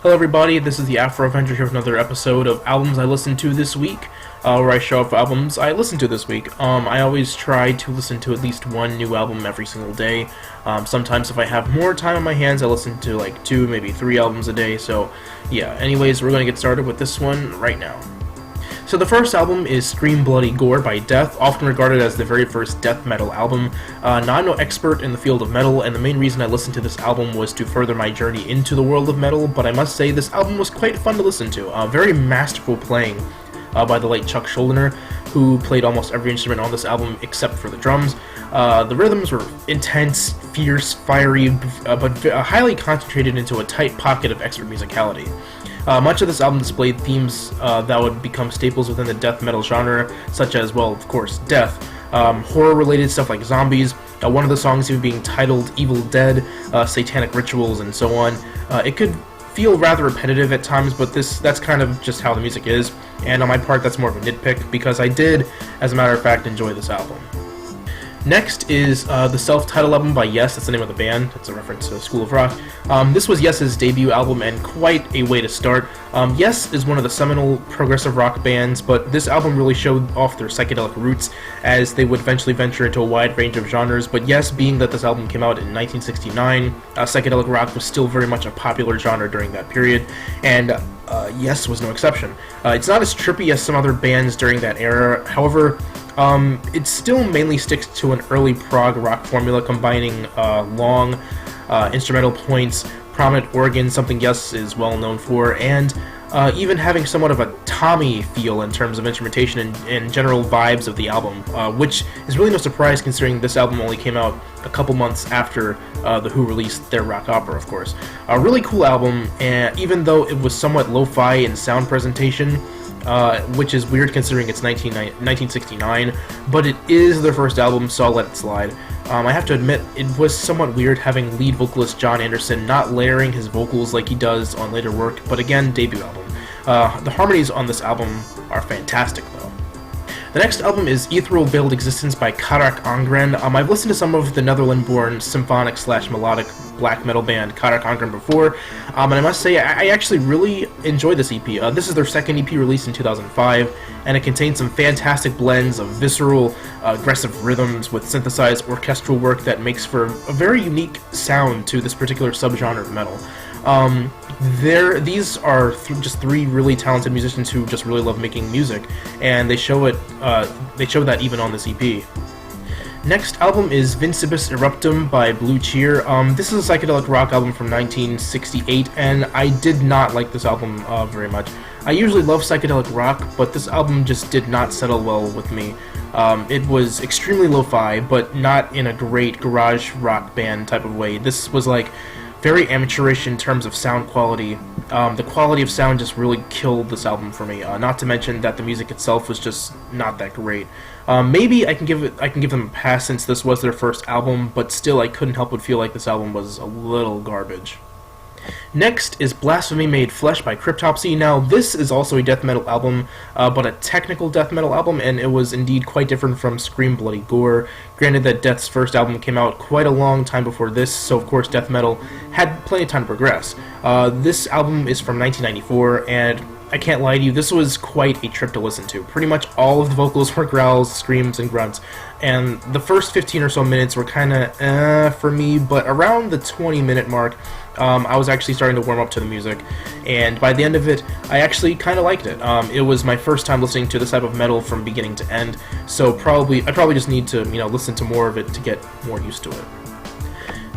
Hello everybody, this is the Afro Avenger here with another episode of Albums I Listened to This Week, where I show off albums I listened to this week. I always try to listen to at least one new album every single day. Sometimes if I have more time on my hands, I listen to like 2, maybe 3 albums a day, so yeah. Anyways, we're going to get started with this one right now. So the first album is Scream Bloody Gore by Death, often regarded as the very first death metal album. Now, I'm no expert in the field of metal, and the main reason I listened to this album was to further my journey into the world of metal, but I must say this album was quite fun to listen to. Very masterful playing by the late Chuck Schuldiner, who played almost every instrument on this album except for the drums. The rhythms were intense, fierce, fiery, but highly concentrated into a tight pocket of extra musicality. Much of this album displayed themes that would become staples within the death metal genre, such as, well, of course, death, horror-related stuff like zombies, one of the songs even being titled Evil Dead, satanic rituals, and so on. It could feel rather repetitive at times, but that's kind of just how the music is, and on my part that's more of a nitpick, because I did, as a matter of fact, enjoy this album. Next is the self-titled album by Yes, that's the name of the band, it's a reference to School of Rock. This was Yes's debut album and quite a way to start. Yes is one of the seminal progressive rock bands, but this album really showed off their psychedelic roots as they would eventually venture into a wide range of genres, but Yes, being that this album came out in 1969, psychedelic rock was still very much a popular genre during that period, and Yes was no exception. It's not as trippy as some other bands during that era, however, it still mainly sticks to an early prog rock formula combining long instrumental points, prominent organs, something Yes is well known for, and even having somewhat of a Tommy feel in terms of instrumentation and general vibes of the album, which is really no surprise considering this album only came out a couple months after The Who released their rock opera, of course. A really cool album, and even though it was somewhat lo-fi in sound presentation, which is weird considering it's 1969, but it is their first album, so I'll let it slide. I have to admit, it was somewhat weird having lead vocalist John Anderson not layering his vocals like he does on later work, but again, debut album. The harmonies on this album are fantastic, though. The next album is Aetheral Build Existence by Carach Angren. I've listened to some of the Netherlands-born symphonic/melodic black metal band Carach Angren before, and I must say I actually really enjoyed this EP. This is their second EP released in 2005, and it contains some fantastic blends of visceral, aggressive rhythms with synthesized orchestral work that makes for a very unique sound to this particular subgenre of metal. These are just 3 really talented musicians who just really love making music, and they show it. They show that even on this EP. Next album is Vincebus Eruptum by Blue Cheer. This is a psychedelic rock album from 1968, and I did not like this album very much. I usually love psychedelic rock, but this album just did not settle well with me. It was extremely lo-fi, but not in a great garage rock band type of way. This was like very amateurish in terms of sound quality. The quality of sound just really killed this album for me. Not to mention that the music itself was just not that great. Maybe I can give them a pass since this was their first album, but still I couldn't help but feel like this album was a little garbage. Next is Blasphemy Made Flesh by Cryptopsy. Now, this is also a death metal album, but a technical death metal album, and it was indeed quite different from Scream Bloody Gore. Granted that Death's first album came out quite a long time before this, so of course death metal had plenty of time to progress. This album is from 1994, and I can't lie to you, this was quite a trip to listen to. Pretty much all of the vocals were growls, screams, and grunts, and the first 15 or so minutes were kinda for me, but around the 20-minute mark, I was actually starting to warm up to the music, and by the end of it, I actually kind of liked it. It was my first time listening to this type of metal from beginning to end, so I probably just need to, listen to more of it to get more used to it.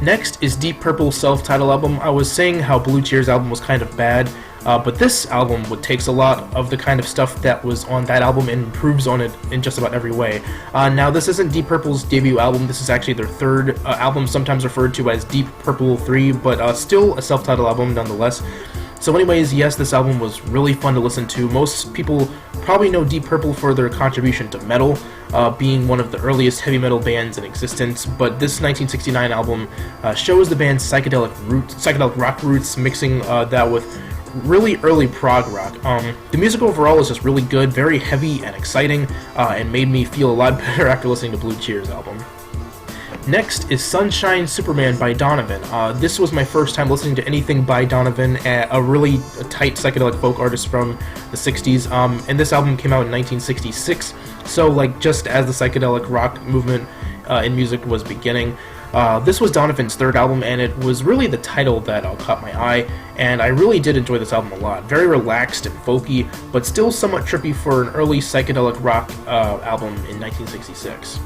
Next is Deep Purple's self-titled album. I was saying how Blue Cheer's album was kind of bad, but this album takes a lot of the kind of stuff that was on that album and improves on it in just about every way. Now, this isn't Deep Purple's debut album, this is actually their third album, sometimes referred to as Deep Purple 3, but still a self-titled album nonetheless. So anyways, yes, this album was really fun to listen to. Most people probably know Deep Purple for their contribution to metal, being one of the earliest heavy metal bands in existence, but this 1969 album shows the band's psychedelic rock roots, mixing that with really early prog rock. The music overall is just really good, very heavy and exciting, and made me feel a lot better after listening to Blue Cheer's album. Next is Sunshine Superman by Donovan. This was my first time listening to anything by Donovan, a really tight psychedelic folk artist from the 60s, and this album came out in 1966, so like just as the psychedelic rock movement in music was beginning. This was Donovan's third album, and it was really the title that caught my eye, and I really did enjoy this album a lot. Very relaxed and folky, but still somewhat trippy for an early psychedelic rock album in 1966.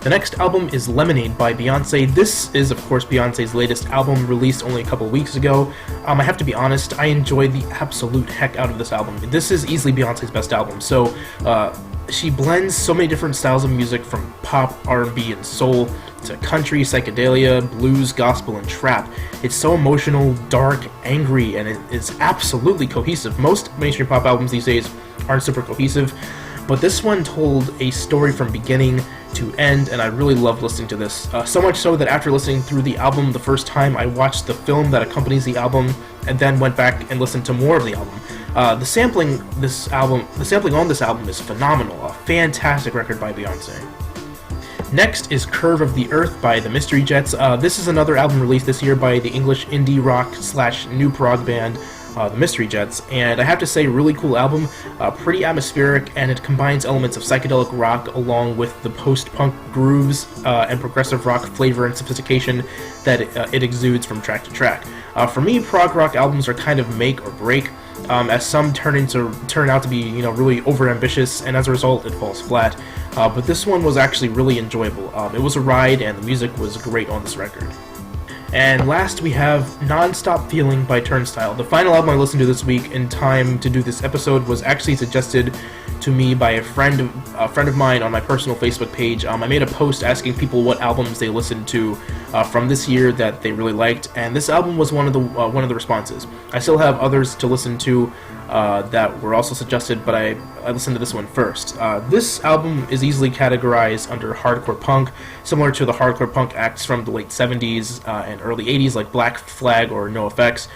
The next album is Lemonade by Beyoncé. This is, of course, Beyoncé's latest album, released only a couple weeks ago. I have to be honest, I enjoyed the absolute heck out of this album. This is easily Beyoncé's best album, so she blends so many different styles of music, from pop, R&B, and soul, to country, psychedelia, blues, gospel, and trap. It's so emotional, dark, angry, and it is absolutely cohesive. Most mainstream pop albums these days aren't super cohesive, but this one told a story from beginning to end, and I really loved listening to this. So much so that after listening through the album the first time, I watched the film that accompanies the album, and then went back and listened to more of the album. The sampling on this album is phenomenal. A fantastic record by Beyoncé. Next is Curve of the Earth by the Mystery Jets. This is another album released this year by the English indie rock / new prog band, the Mystery Jets, and I have to say, really cool album, pretty atmospheric, and it combines elements of psychedelic rock along with the post-punk grooves and progressive rock flavor and sophistication that it exudes from track to track. For me, prog rock albums are kind of make or break, as some turn out to be, really overambitious, and as a result, it falls flat. But this one was actually really enjoyable. It was a ride, and the music was great on this record. And last, we have Non-Stop Feeling by Turnstile. The final album I listened to this week in time to do this episode was actually suggested to me by a friend of mine on my personal Facebook page. I made a post asking people what albums they listened to from this year that they really liked, and this album was one of the responses. I still have others to listen to that were also suggested, but I listened to this one first. This album is easily categorized under hardcore punk, similar to the hardcore punk acts from the late 70s and early 80s like Black Flag or NoFX.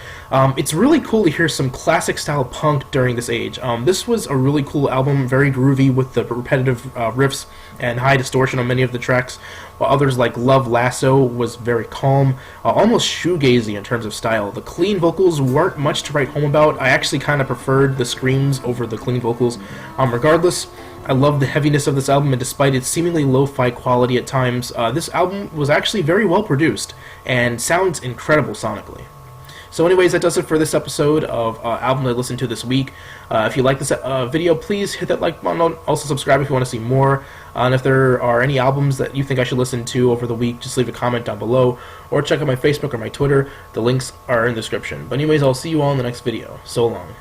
It's really cool to hear some classic style punk during this age. This was a really cool album, very groovy with the repetitive riffs and high distortion on many of the tracks, while others like Love Lasso was very calm, almost shoegazy in terms of style. The clean vocals weren't much to write home about. I actually kind of preferred the screams over the clean vocals. Regardless, I love the heaviness of this album, and despite its seemingly lo-fi quality at times, this album was actually very well produced and sounds incredible sonically. So anyways, that does it for this episode of album I listened to this week. If you like this video, please hit that like button. Also subscribe if you want to see more. And if there are any albums that you think I should listen to over the week, just leave a comment down below, or check out my Facebook or my Twitter. The links are in the description. But anyways, I'll see you all in the next video. So long.